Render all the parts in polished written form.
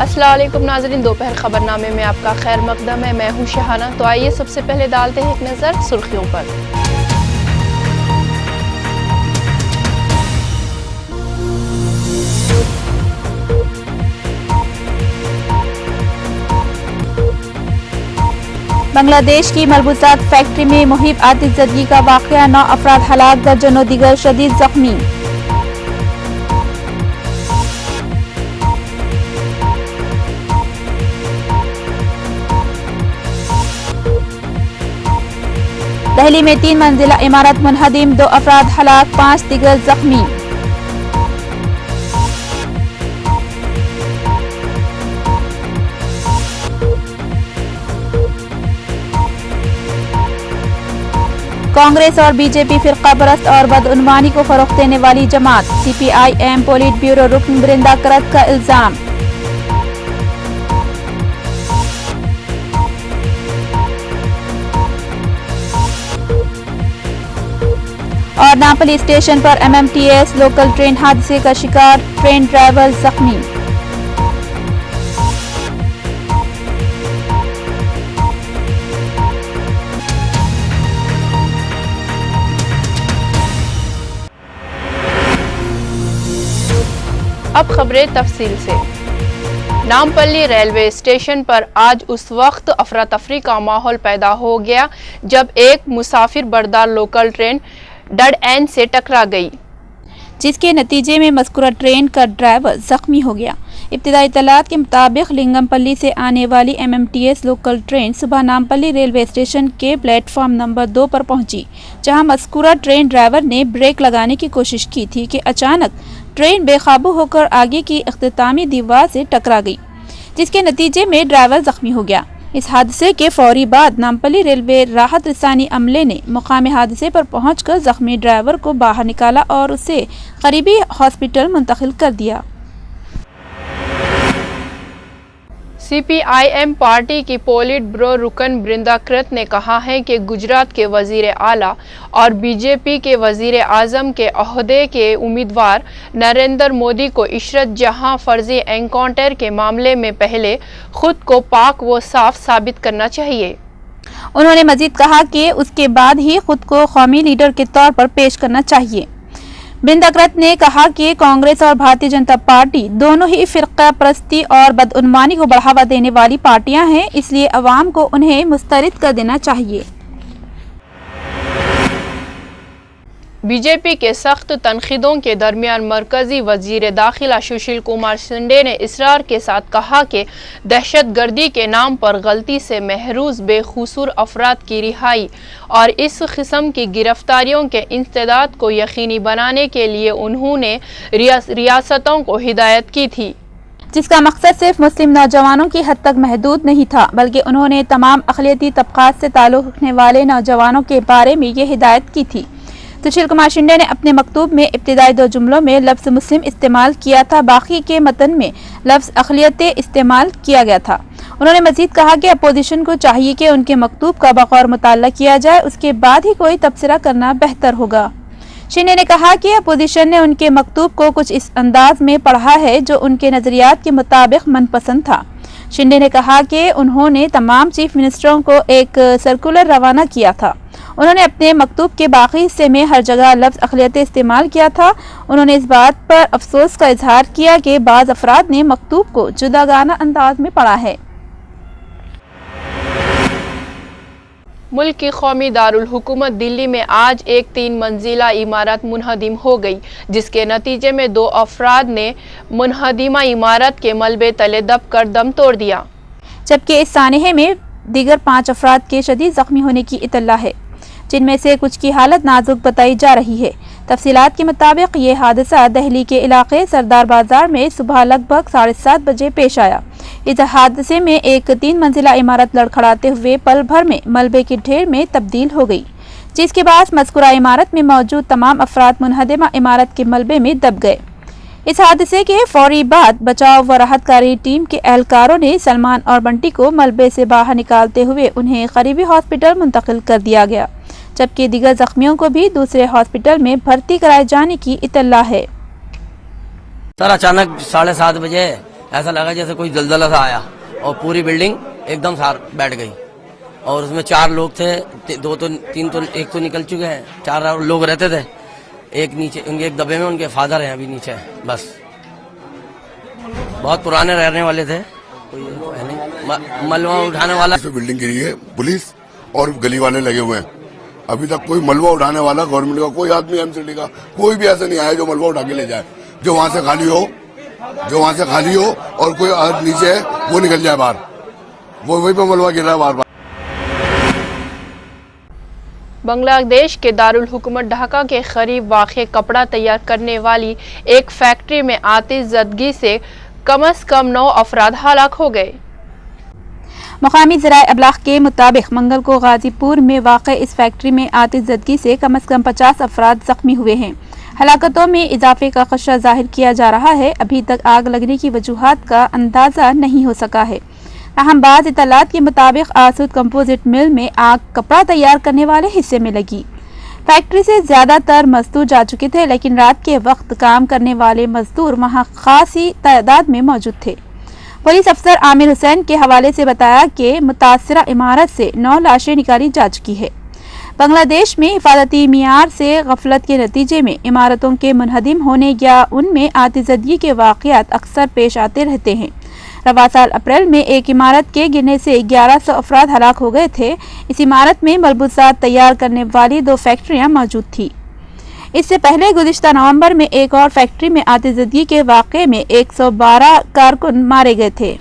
अस्सलाम वालेकुम नाज़रीन, दोपहर खबरनामे में आपका खैर मकदम है। मैं हूँ शहाना। तो आइए सबसे पहले डालते हैं एक नज़र सुर्खियों पर। बांग्लादेश की मलबूसात फैक्ट्री में मुहिब आतिशज़दगी का वाक़या, 9 अफराद हलाक, दर्जनों दीगर शदीद जख्मी। दिल्ली में 3 मंजिला इमारत मुनहदिम, 2 अफराद हलाक, 5 दीगर जख्मी। कांग्रेस और बीजेपी फिरका परस्त और बदउनवानी को फरोख्त देने वाली जमात, CPIM पोलिट ब्यूरो रुकन बृंदा करत का इल्जाम। और नापली स्टेशन पर MMTS लोकल ट्रेन हादसे का शिकार, ट्रेन ड्राइवर जख्मी। अब खबरें तफसील से। नामपल्ली रेलवे स्टेशन पर आज उस वक्त अफरा तफरी का माहौल पैदा हो गया जब एक मुसाफिर बरदार लोकल ट्रेन डेड एंड से टकरा गई, जिसके नतीजे में मज़कूरा ट्रेन का ड्राइवर जख्मी हो गया। इब्तिदाई इत्तलात के मुताबिक लिंगमपल्ली से आने वाली MMTS लोकल ट्रेन सुबह नामपल्ली रेलवे स्टेशन के प्लेटफॉर्म नंबर 2 पर पहुंची, जहां मज़कूरा ट्रेन ड्राइवर ने ब्रेक लगाने की कोशिश की थी कि अचानक ट्रेन बेकाबू होकर आगे की इख्तितामी दीवार से टकरा गई, जिसके नतीजे में ड्राइवर जख्मी हो गया। इस हादसे के फौरी बाद नामपल्ली रेलवे राहत रसानी अमले ने मुकामी हादसे पर पहुंचकर जख्मी ड्राइवर को बाहर निकाला और उसे करीबी हॉस्पिटल मुंतकिल कर दिया। CPIM पार्टी की पोलिट ब्यूरो रुकन बृंदा करत ने कहा है कि गुजरात के वजीर आला और BJP के वजीर आजम के ओहदे के उम्मीदवार नरेंद्र मोदी को इशरत जहां फर्जी एनकाउंटर के मामले में पहले खुद को पाक व साफ साबित करना चाहिए। उन्होंने मजीद कहा कि उसके बाद ही खुद को कौमी लीडर के तौर पर पेश करना चाहिए। बृंदा करत ने कहा कि कांग्रेस और भारतीय जनता पार्टी दोनों ही फिरका परस्ती और बदउनवानी को बढ़ावा देने वाली पार्टियां हैं, इसलिए अवाम को उन्हें मुस्तरद कर देना चाहिए। बीजेपी के सख्त तनखीदों के दरमियान मरकजी वजीर दाखिला सुशील कुमार शिंदे ने इसरार के साथ कहा कि दहशत गर्दी के नाम पर गलती से महरूज बेकसूर अफराद की रिहाई और इस किस्म की गिरफ्तारियों के इंसदाद को यकीनी बनाने के लिए उन्होंने रियासतों को हिदायत की थी, जिसका मकसद सिर्फ मुस्लिम नौजवानों की हद तक महदूद नहीं था, बल्कि उन्होंने तमाम अक़लियती तबक़ात से ताल्लुक़ रखने वाले नौजवानों के बारे में ये हिदायत की थी। सुशील कुमार शिंदे ने अपने मकतूब में इब्तिदाई 2 जुमलों में लफ्ज़ मुस्लिम इस्तेमाल किया था, बाकी के मतन में लफ्ज़ अक़लियतें इस्तेमाल किया गया था। उन्होंने मजीद कहा कि अपोजिशन को चाहिए कि उनके मकतूब का बग़ौर मुताला किया जाए, उसके बाद ही कोई तबसरा करना बेहतर होगा। शिंदे ने कहा कि अपोजिशन ने उनके मकतूब को कुछ इस अंदाज में पढ़ा है जो उनके नजरियात के मुताबिक मनपसंद था। शिंदे ने कहा कि उन्होंने तमाम चीफ मिनिस्टरों को एक सर्कुलर रवाना किया था। उन्होंने अपने मकतूब के बाकी हिस्से में हर जगह लफ्ज़ अक़लियत इस्तेमाल किया था। उन्होंने इस बात पर अफसोस का इजहार किया कि बाज़ अफराद ने मकतूब को जुदागाना अंदाज में पढ़ा है। मुल्क की कौमी दारुल हुकूमत दिल्ली में आज एक 3 मंजिला इमारत मुनहदिम हो गई, जिसके नतीजे में 2 अफराद ने मुनहदिमा इमारत के मलबे तले दब कर दम तोड़ दिया, जबकि इस सानहे में दीगर 5 अफराद के शदीद जख्मी होने की इत्तला है, जिनमें से कुछ की हालत नाजुक बताई जा रही है। तफसीलात के मुताबिक ये हादसा दिल्ली के इलाके सरदार बाजार में सुबह लगभग 7:30 बजे पेश आया। इस हादसे में एक 3 मंजिला इमारत लड़खड़ाते हुए पल भर में मलबे के ढेर में तब्दील हो गई, जिसके बाद मज़कूरा इमारत में मौजूद तमाम अफराद मुनहदिमा इमारत के मलबे में दब गए। इस हादसे के फौरी बाद बचाव व राहतकारी टीम के एहलकारों ने सलमान और बंटी को मलबे से बाहर निकालते हुए उन्हें करीबी हॉस्पिटल मुंतकिल कर दिया गया, जबकि दीगर जख्मियों को भी दूसरे हॉस्पिटल में भर्ती कराए जाने की इत्तला है। सर अचानक 7:30 बजे ऐसा लगा जैसे कोई जलजला सा आया और पूरी बिल्डिंग एकदम सार बैठ गई और उसमें 4 लोग थे, 2 तो 3 तो एक तो निकल चुके हैं, 4 लोग रहते थे। एक नीचे उनके एक दबे में उनके फादर हैं अभी नीचे, बस बहुत पुराने रहने वाले थे, मलबा उठाने वाला बिल्डिंग गिरी है, पुलिस और गली वाले लगे हुए हैं। अभी तक कोई मलबा उठाने वाला गवर्नमेंट का कोई आदमी एमसीडी का कोई भी ऐसा नहीं आया जो मलबा उठा के ले जाए। जो वहां से खाली हो और कोई नीचे है वो निकल जाए बाहर, वो वहीं पे मलबा गिर रहा है बार। बांग्लादेश के दारुल हुकूमत ढाका के करीब वाक़े कपड़ा तैयार करने वाली एक फैक्ट्री में आतिशज़दगी से कम से कम 9 अफराद हलाक हो गए। मुकामी ज़राए अबलाग के मुताबिक मंगल को गाजीपुर में वाक़ इस फैक्ट्री में आतिशज़दगी से कम 50 अफराद ज़ख्मी हुए हैं। हलाकतों में इजाफे का खदशा जाहिर किया जा रहा है। अभी तक आग लगने की वजूहात का अंदाज़ा नहीं हो सका है। अहम बाज़ इतलात के मुताबिक आसूद कंपोजिट मिल में आग कपड़ा तैयार करने वाले हिस्से में लगी। फैक्ट्री से ज़्यादातर मजदूर जा चुके थे, लेकिन रात के वक्त काम करने वाले मजदूर वहाँ खासी तादाद में मौजूद थे। पुलिस अफसर आमिर हुसैन के हवाले से बताया कि मुतासरा इमारत से 9 लाशें निकाली जा चुकी है। बांग्लादेश में हिफाजती मियार से गफलत के नतीजे में इमारतों के मुनहदिम होने या उनमें आतिशज़दगी के वाक़यात अक्सर पेश आते रहते हैं। रवा साल अप्रैल में एक इमारत के गिरने से 1100 अफराद हलाक हो गए थे। इस इमारत में मलबूसात तैयार करने वाली 2 फैक्ट्रियां मौजूद थी। इससे पहले गुज़िश्ता नवंबर में एक और फैक्ट्री में आतिशज़दगी के वाक़े में 112 कारकुन मारे गए थे।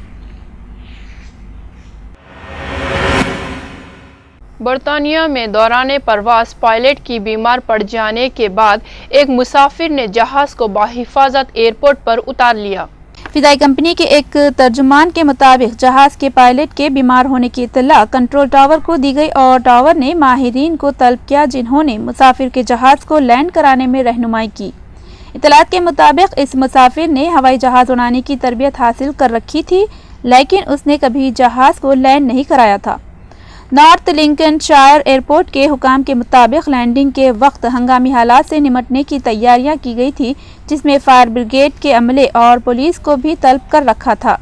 बरतानिया में दौरान परवास पायलट की बीमार पड़ जाने के बाद एक मुसाफिर ने जहाज को बाहिफाजत एयरपोर्ट पर उतार लिया। फिजाई कंपनी के एक तर्जुमान के मुताबिक जहाज के पायलट के बीमार होने की इत्तला कंट्रोल टावर को दी गई और टावर ने माहिरीन को तलब किया, जिन्होंने मुसाफिर के जहाज को लैंड कराने में रहनुमाई की। इत्तलात के मुताबिक इस मुसाफिर ने हवाई जहाज उड़ाने की तरबियत हासिल कर रखी थी, लेकिन उसने कभी जहाज को लैंड नहीं कराया था। नॉर्थ लिंकनशायर एयरपोर्ट के हुकाम के मुताबिक लैंडिंग के वक्त हंगामी हालात से निमटने की तैयारियां की गई थी, जिसमें फायर ब्रिगेड के अमले और पुलिस को भी तलब कर रखा था।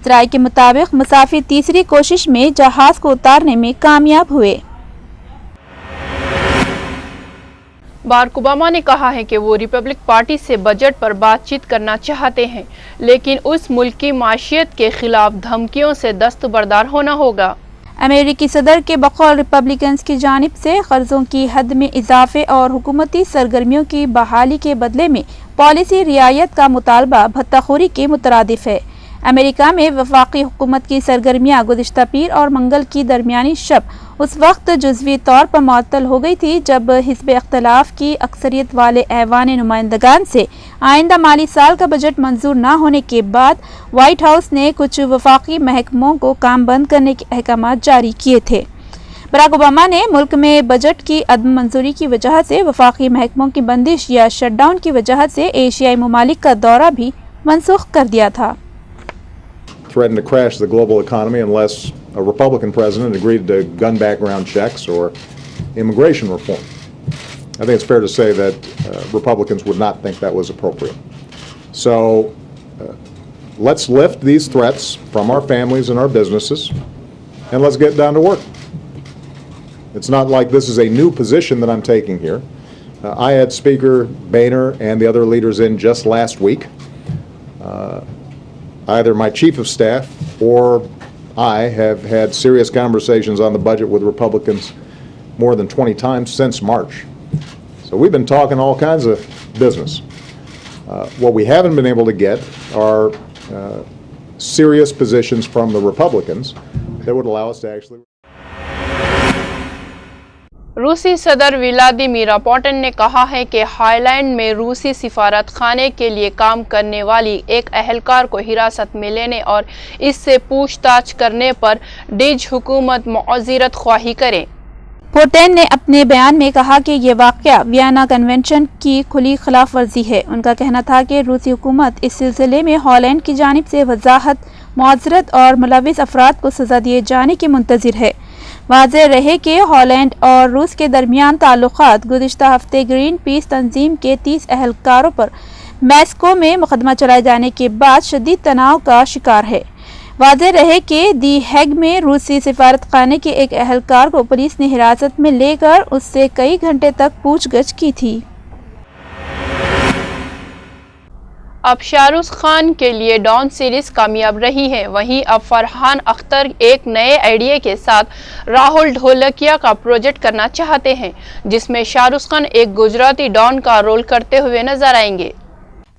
ज़राए के मुताबिक मुसाफिर तीसरी कोशिश में जहाज को उतारने में कामयाब हुए। बाराक ओबामा ने कहा है कि वो रिपब्लिक पार्टी से बजट पर बातचीत करना चाहते हैं, लेकिन उस मुल्क की माशियत के खिलाफ धमकियों से दस्तबरदार होना होगा। अमेरिकी सदर के बकौल रिपब्लिकन्स की जानिब से कर्जों की हद में इजाफे और हुकूमती सरगर्मियों की बहाली के बदले में पॉलिसी रियायत का मुतालबा भत्ताखोरी के मुतरादिफ है। अमेरिका में वफाकी हुकूमत की सरगर्मियाँ गुज़िश्ता पीर और मंगल की दरमियानी शब उस वक्त जुज़वी तौर पर मुअत्तल हो गई थी जब हिज़्ब इख्तिलाफ की अक्सरियत वाले ऐवान नुमाइंदगान से आइंदा माली साल का बजट मंजूर न होने के बाद वाइट हाउस ने कुछ वफाकी महकमों को काम बंद करने के अहकाम जारी किए थे। बराक ओबामा ने मुल्क में बजट की अदम मंजूरी की वजह से वफाकी महकमों की बंदिश या शटडाउन की वजह से एशियाई ममालिक का दौरा भी मनसूख कर दिया था। threatened to crash the global economy unless a Republican president agreed to gun background checks or immigration reform. I think it's fair to say that Republicans would not think that was appropriate. So let's lift these threats from our families and our businesses, and let's get down to work. It's not like this is a new position that I'm taking here. I had Speaker Boehner and the other leaders in just last week. Either my chief of staff or I have had serious conversations on the budget with Republicans more than 20 times since March. So we've been talking all kinds of business. What we haven't been able to get are serious positions from the Republicans that would allow us to actually... रूसी सदर Vladimir Putin ने कहा है कि highland में रूसी सिफारत खाने के लिए काम करने वाली एक अहलकार को हिरासत में लेने और इससे पूछताछ करने पर डच हुकूमत मुआज़रत ख्वाही करे। पुतिन ने अपने बयान में कहा कि ये वाक़या वियना कन्वेंशन की खुली खिलाफ वर्जी है। उनका कहना था कि रूसी हुकूमत इस सिलसिले में हॉलैंड की जानिब से वजाहत, मुआज़रत और मुलविस अफराद को सज़ा दिए जाने की मुंतज़िर है। वाज़ेह रहे कि हॉलैंड और रूस के दरमियान ताल्लुक़ात गुज़िश्ता हफ्ते ग्रीन पीस तंजीम के 30 अहलकारों पर मैस्को में मुकदमा चलाए जाने के बाद शदीद तनाव का शिकार है। वाज़ेह रहे कि दी हैग में रूसी सिफारत खाने के एक अहलकार को पुलिस ने हिरासत में लेकर उससे कई घंटे तक पूछगछ की थी। अब शाहरुख खान के लिए डॉन सीरीज कामयाब रही है, वहीं अब फरहान अख्तर एक नए आइडिया के साथ राहुल ढोलकिया का प्रोजेक्ट करना चाहते हैं, जिसमें शाहरुख खान एक गुजराती डॉन का रोल करते हुए नजर आएंगे।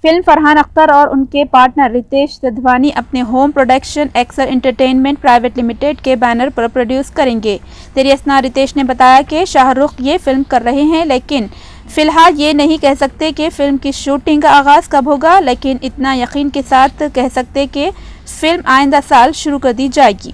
फिल्म फरहान अख्तर और उनके पार्टनर रितेश सिधवानी अपने home production Excel Entertainment private limited के बैनर पर प्रोड्यूस करेंगे। ज़रिए रितेश ने बताया कि शाहरुख ये फिल्म कर रहे हैं, लेकिन फिलहाल ये नहीं कह सकते कि फिल्म की शूटिंग का आगाज़ कब होगा, लेकिन इतना यकीन के साथ कह सकते कि फिल्म आइंदा साल शुरू कर दी जाएगी।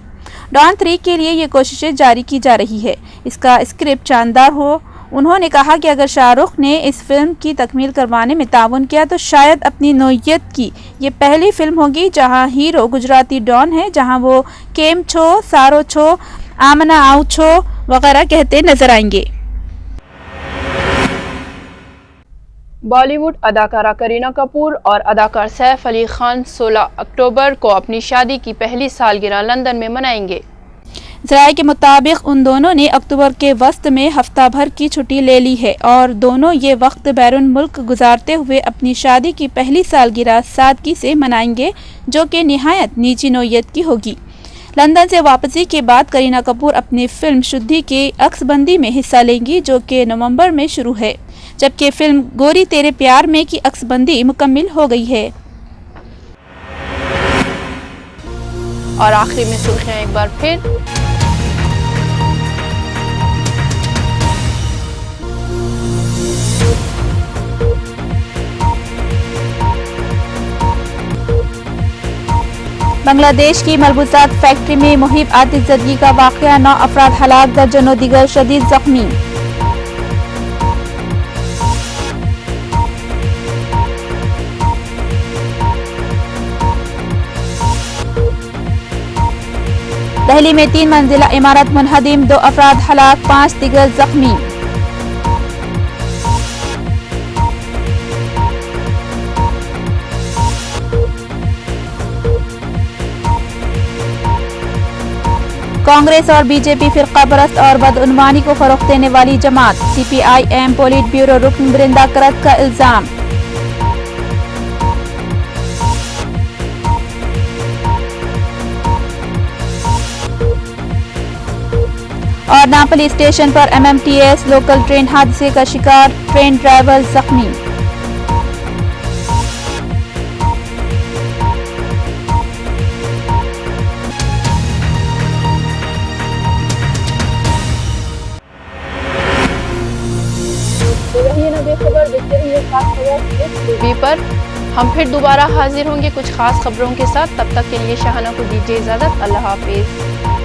डॉन 3 के लिए ये कोशिशें जारी की जा रही है। इसका स्क्रिप्ट शानदार हो। उन्होंने कहा कि अगर शाहरुख ने इस फिल्म की तकमील करवाने में ताउन किया तो शायद अपनी नौइयत की ये पहली फिल्म होगी जहां हीरो गुजराती डॉन है, जहां वो केम छो, सारो छो, आमना आउ छो वगैरह कहते नजर आएंगे। बॉलीवुड अदाकारा करीना कपूर और अदाकार सैफ अली खान 16 अक्टूबर को अपनी शादी की पहली सालगिरह लंदन में मनाएंगे। ज़राए के मुताबिक उन दोनों ने अक्टूबर के वस्त में हफ्ता भर की छुट्टी ले ली है और दोनों ये वक्त बैरून मुल्क गुजारते हुए अपनी शादी की पहली सालगिरह सादगी से मनाएंगे, जो कि निहायत नीची नौइयत की होगी। लंदन से वापसी के बाद करीना कपूर अपनी फिल्म शुद्धि की अक्सबंदी में हिस्सा लेंगी, जो कि नवंबर में शुरू है, जबकि फिल्म गोरी तेरे प्यार में की अक्सबंदी मुकम्मिल हो गई है। और आखिरी में सुर्खियां एक बार फिर। बांग्लादेश की मलबूसात फैक्ट्री में मुहिब आतिशज़दगी का वाक़या, 9 अफराद हलाक, दर्जनों दीगर शदीद जख्मी। दिल्ली में 3 मंजिला इमारत मुनहदिम, 2 अफराद हलाक, 5 दीगर जख्मी। कांग्रेस और बीजेपी फिरका परस्त और बदउनवानी को फरोख्त देने वाली जमात, CPIM पोलिट ब्यूरो रुकन बृंदा करत का इल्जाम। और नापली स्टेशन पर MMTS लोकल ट्रेन हादसे का शिकार, ट्रेन ड्राइवर जख्मी। खबर देखते रहिए खास खबर इस टीवी पर। हम फिर दोबारा हाजिर होंगे कुछ खास खबरों के साथ। तब तक के लिए शाहाना को दीजिए इजाजत। अल्लाह हाफिज।